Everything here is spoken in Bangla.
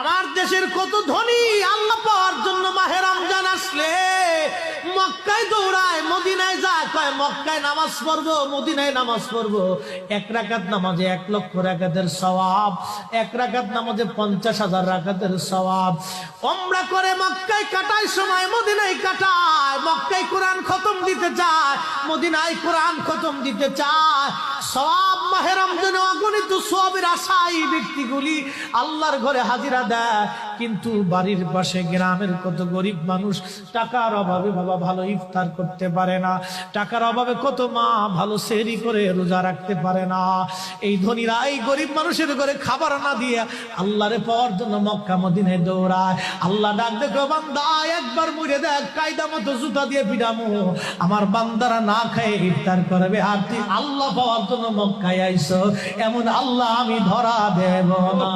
আমার দেশের কত ধনী আল্লাহ পাওয়ার জন্য মাহে রমজান আসলে মক্কায় দৌড়ায়, মদিনায় যায়, কয় মক্কায় নামাজ পড়বো, মদিনায় নামাজ পড়বো। এক রাকাত নামাজে 1 লক্ষ রাকাতের সওয়াব, এক রাকাত নামাজে 50,000 রাকাতের সওয়াব। উমরা করে মক্কায় কাটায় সময় মদিনায় কাটায়, মক্কায় কোরআন খতম দিতে চায়, মদিনায় কোরআন খতম দিতে চায়। সওয়াব মাহে রমজানে অগণিত সওয়াবের আশায় ব্যক্তিগুলি আল্লাহর ঘরে হাজিরা দেয়, কিন্তু বাড়ির পাশে গ্রামের কত গরিব মানুষ টাকার অভাবে বাবা ভালো ইফতার করতে পারে না, টাকার অভাবে কত মা ভালো সেহরি করে রোজা রাখতে পারে না। এই ধনীরা এই গরিব মানুষের ঘরে খাবার না দিয়ে আল্লাহরে পাওয়ার জন্য মক্কা মদিনায় দৌড়ায়। আল্লাহ ডাক দেখো, বান্দা একবার মরে দেখ, কায়দা মতো জুতা দিয়ে পিটামো, আমার বান্দারা না খায় ইফতার করবে, আর তুই আল্লাহ পাওয়ার জন্য মক্কায় আইছো, এমন আল্লাহ আমি ধরা দেব না।